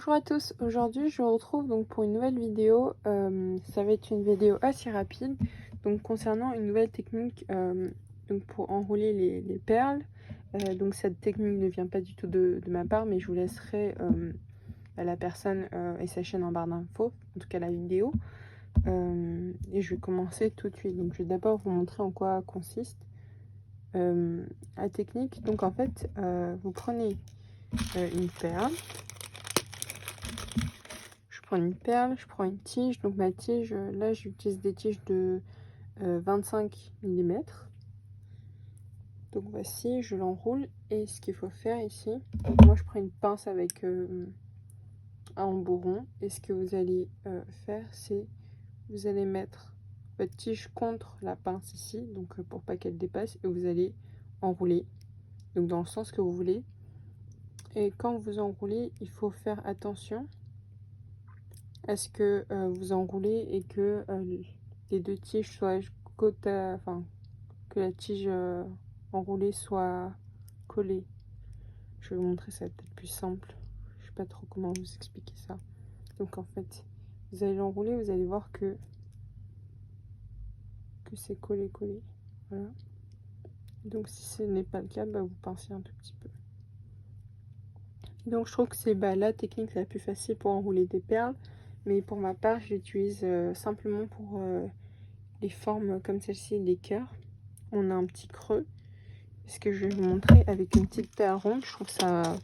Bonjour à tous, aujourd'hui je vous retrouve donc pour une nouvelle vidéo. Ça va être une vidéo assez rapide donc concernant une nouvelle technique donc pour enrouler les perles. Donc cette technique ne vient pas du tout de ma part, mais je vous laisserai la personne et sa chaîne en barre d'infos, en tout cas la vidéo. Et je vais commencer tout de suite. Donc je vais d'abord vous montrer en quoi consiste la technique. Donc en fait vous prenez une perle. Je prends une perle, je prends une tige. Donc ma tige, là j'utilise des tiges de 25 mm. Donc voici, je l'enroule. Et ce qu'il faut faire ici, donc moi je prends une pince avec un embout. Et ce que vous allez faire, c'est vous allez mettre votre tige contre la pince ici, donc pour pas qu'elle dépasse, et vous allez enrouler, donc dans le sens que vous voulez. Et quand vous enroulez, il faut faire attention à ce que vous enroulez et que les deux tiges soient côte à, enfin que la tige enroulée soit collée. Je vais vous montrer, ça va peut-être plus simple. Je sais pas trop comment vous expliquer ça. Donc en fait, vous allez l'enrouler, vous allez voir que c'est collé. Voilà. Donc si ce n'est pas le cas, bah, vous pincez un tout petit peu. Donc je trouve que c'est la technique la plus facile pour enrouler des perles. Mais pour ma part, je l'utilise simplement pour les formes comme celle-ci, les cœurs. On a un petit creux. Ce que je vais vous montrer avec une petite perle ronde, je trouve ça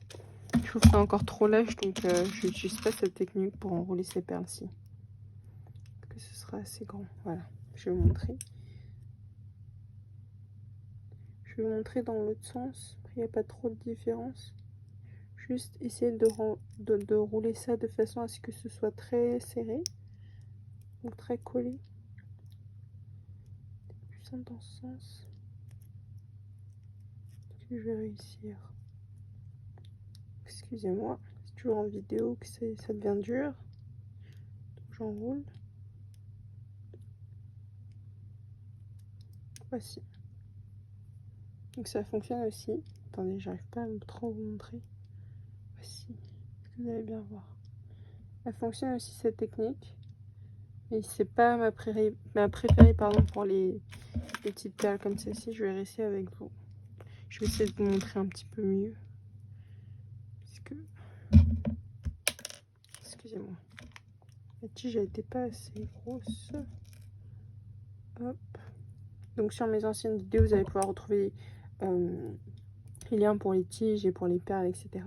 encore trop lâche, donc je n'utilise pas cette technique pour enrouler ces perles-ci. Que ce sera assez grand. Voilà, je vais vous montrer. Je vais vous montrer dans l'autre sens. Après, il n'y a pas trop de différence. Juste essayer de rouler ça de façon à ce que ce soit très serré, donc très collé. Plus simple dans ce sens. Est-ce que je vais réussir? Excusez-moi, c'est toujours en vidéo que ça devient dur. Donc j'enroule. Voici. Donc ça fonctionne aussi. Attendez, j'arrive pas à trop vous montrer. Voici. Est-ce que vous allez bien voir? Elle fonctionne aussi cette technique. Mais c'est pas ma préférée pardon, pour les petites perles comme celle-ci. Je vais rester avec vous. Je vais essayer de vous montrer un petit peu mieux. Parce que... Excusez-moi. La tige n'était pas assez grosse. Hop. Donc sur mes anciennes vidéos, vous allez pouvoir retrouver les liens pour les tiges et pour les perles, etc.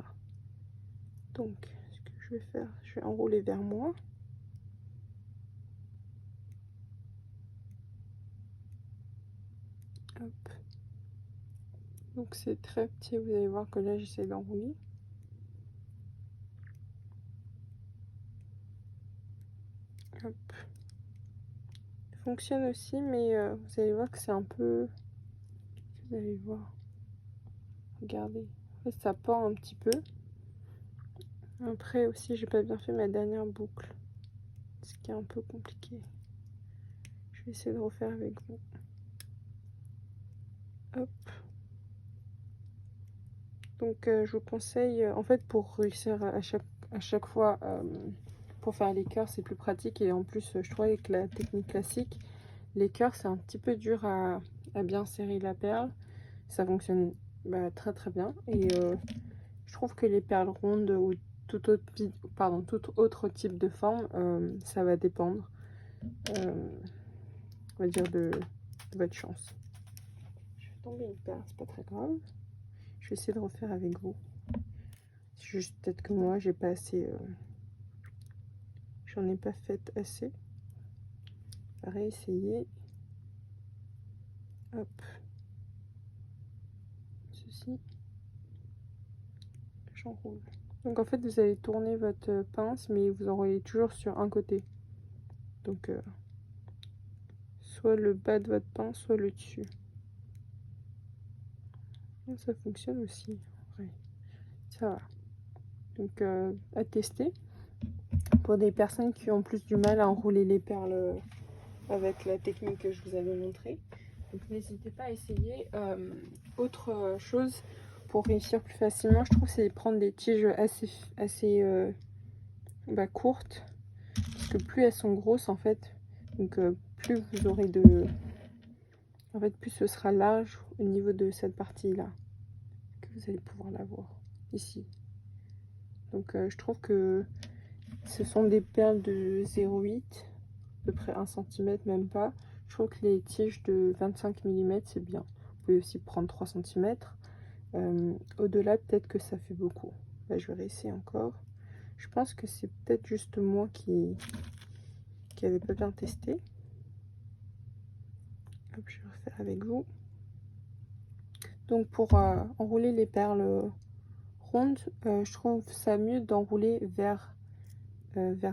Donc, ce que je vais faire, je vais enrouler vers moi. Hop. Donc c'est très petit, vous allez voir que là j'essaie d'enrouler. Hop. Ça fonctionne aussi, mais vous allez voir que c'est un peu... Vous allez voir. Regardez. En fait, ça pend un petit peu. Après aussi, j'ai pas bien fait ma dernière boucle. Ce qui est un peu compliqué. Je vais essayer de refaire avec vous. Hop. Donc je vous conseille, en fait, pour réussir à chaque fois, pour faire les cœurs, c'est plus pratique. Et en plus, je trouve avec la technique classique, les cœurs, c'est un petit peu dur à bien serrer la perle. Ça fonctionne très bien. Et je trouve que les perles rondes ou tout autre type de forme, ça va dépendre, on va dire, de votre chance. Je vais tomber une perle, c'est pas très grave. Je vais essayer de refaire avec vous. C'est juste peut-être que moi, j'ai pas assez... J'en ai pas fait assez. Pareil, essayer. Hop. Ceci. J'enroule. Donc en fait, vous allez tourner votre pince, mais vous enroulez toujours sur un côté. Donc, soit le bas de votre pince, soit le dessus. Et ça fonctionne aussi. Ouais. Ça va. Donc, à tester. Pour des personnes qui ont plus du mal à enrouler les perles avec la technique que je vous avais montrée. Donc n'hésitez pas à essayer. Autre chose pour réussir plus facilement, je trouve, c'est prendre des tiges assez courtes, parce que plus elles sont grosses en fait, donc plus vous aurez de... En fait, plus ce sera large au niveau de cette partie-là, que vous allez pouvoir la voir ici. Donc je trouve que ce sont des perles de 0,8, à peu près 1 cm, même pas. Je trouve que les tiges de 25 mm, c'est bien. Vous pouvez aussi prendre 3 cm. Au-delà, peut-être que ça fait beaucoup. Là, je vais réessayer encore. Je pense que c'est peut-être juste moi qui avait pas bien testé. Hop, je vais refaire avec vous. Donc pour enrouler les perles rondes, je trouve ça mieux d'enrouler vers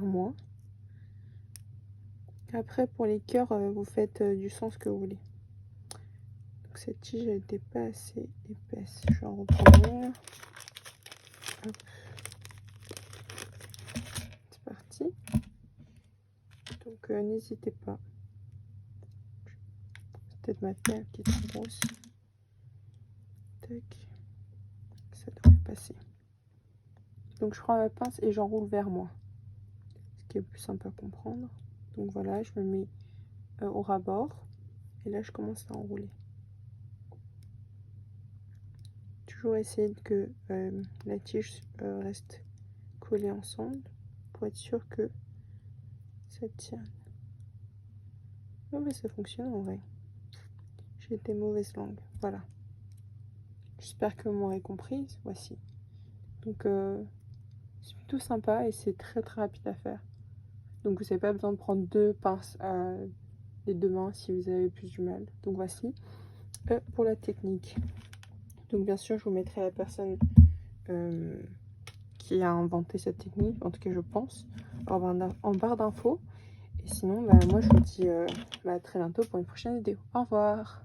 moi. Après pour les cœurs, vous faites du sens que vous voulez. Donc cette tige n'était pas assez épaisse. Je vais en reprendre une. Hop. C'est parti. Donc n'hésitez pas. C'est peut-être ma perle qui est trop grosse. Tac. Ça devrait passer. Donc je prends ma pince et j'enroule vers moi. Ce qui est plus simple à comprendre. Donc voilà, je me mets au ras-bord. Et là je commence à enrouler. Toujours essayer que la tige reste collée ensemble pour être sûr que ça tienne. Oh mais ça fonctionne en vrai. J'ai des mauvaises langues. Voilà. J'espère que vous m'aurez compris. Voici. Donc c'est plutôt sympa et c'est très rapide à faire. Donc vous n'avez pas besoin de prendre deux pinces des deux mains si vous avez plus du mal. Donc voici pour la technique. Donc bien sûr je vous mettrai la personne qui a inventé cette technique, en tout cas je pense, en barre d'infos. Et sinon moi je vous dis à très bientôt pour une prochaine vidéo. Au revoir.